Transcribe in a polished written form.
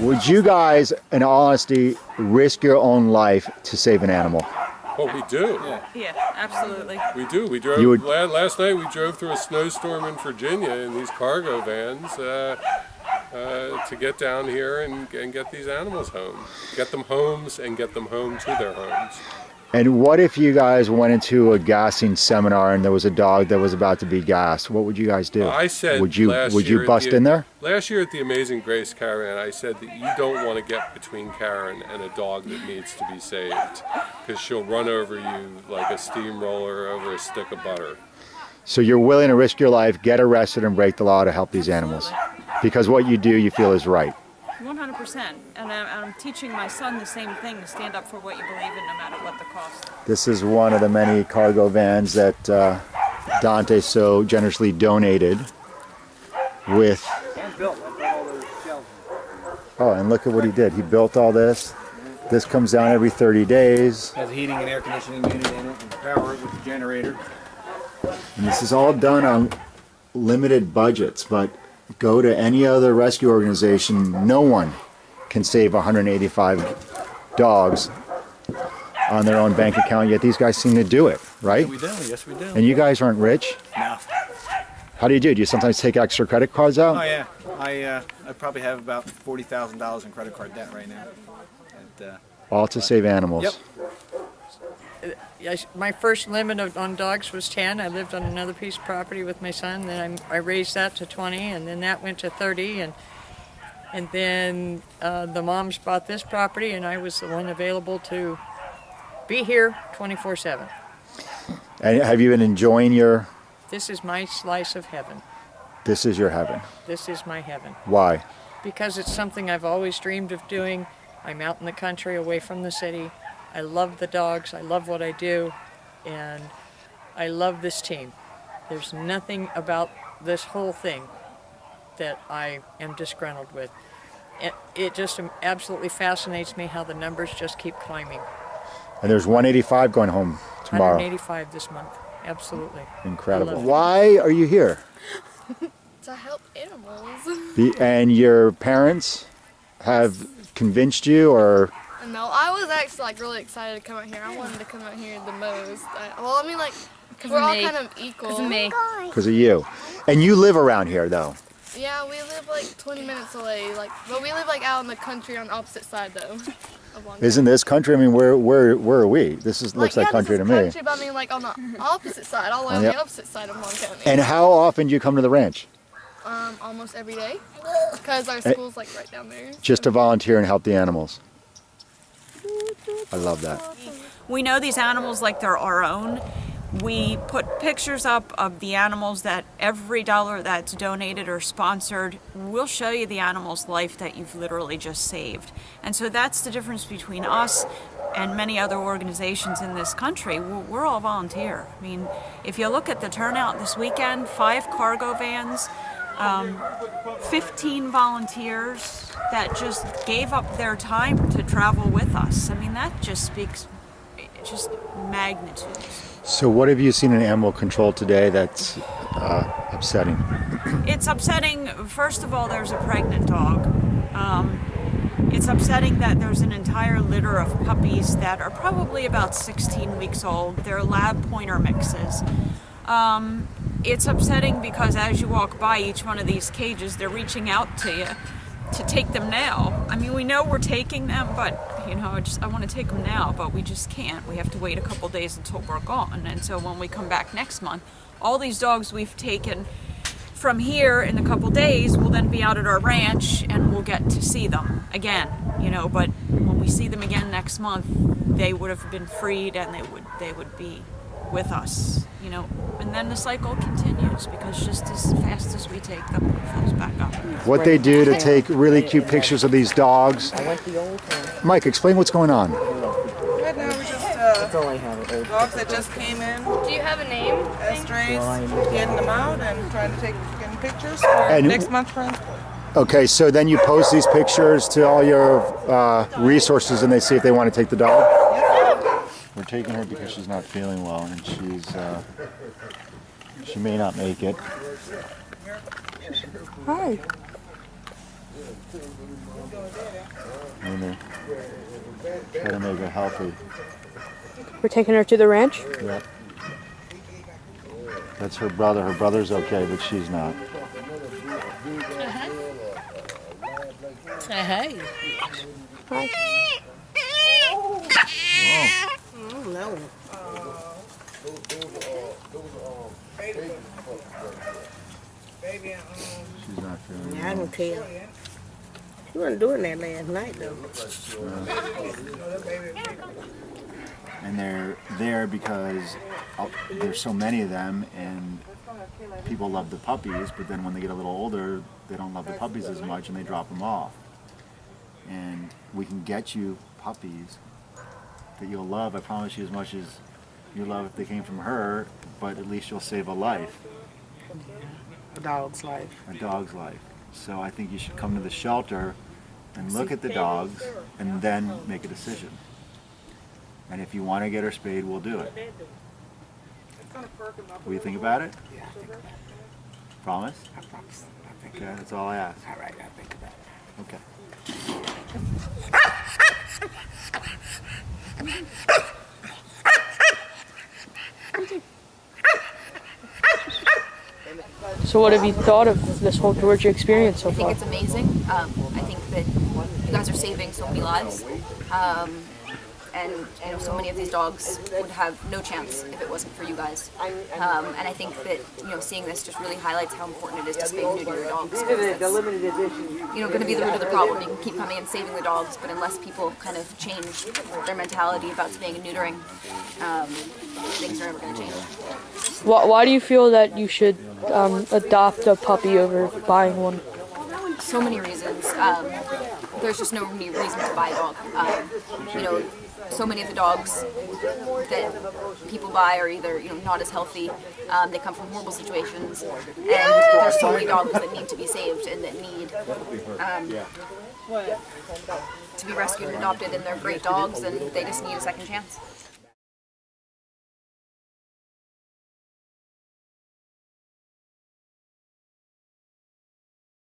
Would you guys, in all honesty, risk your own life to save an animal? Oh, we do. Yeah, absolutely. We do. We drove last night. We drove through a snowstorm in Virginia in these cargo vans to get down here and get these animals home, get them homes, and get them home to their homes. And what if you guys went into a gassing seminar and there was a dog that was about to be gassed? What would you guys do? I said, would you bust in there? Last year at the Amazing Grace Caravan, I said that you don't want to get between Karen and a dog that needs to be saved, because she'll run over you like a steamroller over a stick of butter. So you're willing to risk your life, get arrested, and break the law to help these animals, because what you do, you feel is right. 100%. And I'm teaching my son the same thing, to stand up for what you believe in, no matter what the cost. This is one of the many cargo vans that Dante so generously donated with. And built. I built all those shelves. Oh, and look at what he did. He built all this. This comes down every 30 days. Has a heating and air conditioning unit in it, and power it with the generator. And this is all done on limited budgets, but go to any other rescue organization, no one can save 185 dogs on their own bank account, yet these guys seem to do it, right? We do, yes we do. And you guys aren't rich? No. How do you do? Do you sometimes take extra credit cards out? Oh yeah, I probably have about $40,000 in credit card debt right now. And, all to save animals. Yep. My first limit on dogs was 10. I lived on another piece of property with my son. Then I raised that to 20, and then that went to 30, and then the moms bought this property, and I was the one available to be here 24/7. And have you been enjoying your? This is my slice of heaven. This is your heaven. This is my heaven. Why? Because it's something I've always dreamed of doing. I'm out in the country, away from the city. I love the dogs, I love what I do, and I love this team. There's nothing about this whole thing that I am disgruntled with. It just absolutely fascinates me how the numbers just keep climbing. And there's 185 going home tomorrow. 185 this month, absolutely. Incredible. Why are you here? To help animals. And your parents have convinced you, or? No, I was actually really excited to come out here. I wanted to come out here the most. We're all kind of equal. Because of me. Because of you. And you live around here, though. Yeah, we live 20 minutes away. But we live out in the country on the opposite side though. Of Long Isn't this country? I mean, where are we? This looks like country to me. Country, but I mean on the opposite side, all the way on the opposite side of Long County. And how often do you come to the ranch? Almost every day, because our school's right down there. Just to volunteer and help the animals. I love that. We know these animals like they're our own. We put pictures up of the animals that every dollar that's donated or sponsored will show you the animal's life that you've literally just saved. And so that's the difference between us and many other organizations in this country. We're all volunteer. I mean, if you look at the turnout this weekend, 5 cargo vans, 15 volunteers that just gave up their time to travel with us. I mean, that just speaks just magnitude. So what have you seen in animal control today that's upsetting? It's upsetting, first of all, there's a pregnant dog. It's upsetting that there's an entire litter of puppies that are probably about 16 weeks old. They're lab pointer mixes. It's upsetting because as you walk by each one of these cages, they're reaching out to you to take them now. I mean, we know we're taking them, but I want to take them now, but we just can't. We have to wait a couple days until we're gone. And so when we come back next month, all these dogs we've taken from here in a couple days will then be out at our ranch and we'll get to see them again, but when we see them again next month, they would have been freed and they would be with us, and then the cycle continues, because just as fast as we take them, it fills back up. What they do to take really cute pictures of these dogs. Mike, explain what's going on. Right now we're just dogs that just came in. Do you have a name? Strays, getting them out and trying to getting pictures for next month's transport. Okay, so then you post these pictures to all your resources and they see if they want to take the dog? We're taking her because she's not feeling well and she may not make it. Hi. trying to make her healthy. We're taking her to the ranch. Yep. That's her brother. Her brother's okay, but she's not. Say hey. Hi. No. She's not feeling I well. don't tell. You weren't doing that last night though. And they're there because there's so many of them, and people love the puppies, but then when they get a little older, they don't love the puppies as much and they drop them off. And we can get you puppies that you'll love, I promise you, as much as you love if they came from her, but at least you'll save a life, A dog's life. a dog's life. So I think you should come to the shelter and look at the dogs and then make a decision. And if you want to get her spayed, we'll do it. What do you think about it? Yeah, I think about it. Promise? I promise. I think Okay, that's all I ask. all right, I think about it. Okay. So what have you thought of this whole Georgia experience so I think far? it's amazing. I think that you guys are saving so many lives. And you know, so many of these dogs would have no chance if it wasn't for you guys. And I think that seeing this just really highlights how important it is to spay and neuter your dogs. Because it's, going to be the root of the problem. You can keep coming and saving the dogs, but unless people kind of change their mentality about spaying and neutering, things are never going to change. Why do you feel that you should adopt a puppy over buying one? So many reasons. There's just no reason to buy a dog. So many of the dogs that people buy are either not as healthy, they come from horrible situations, and there's so many dogs that need to be saved and that need to be rescued and adopted, and they're great dogs and they just need a second chance.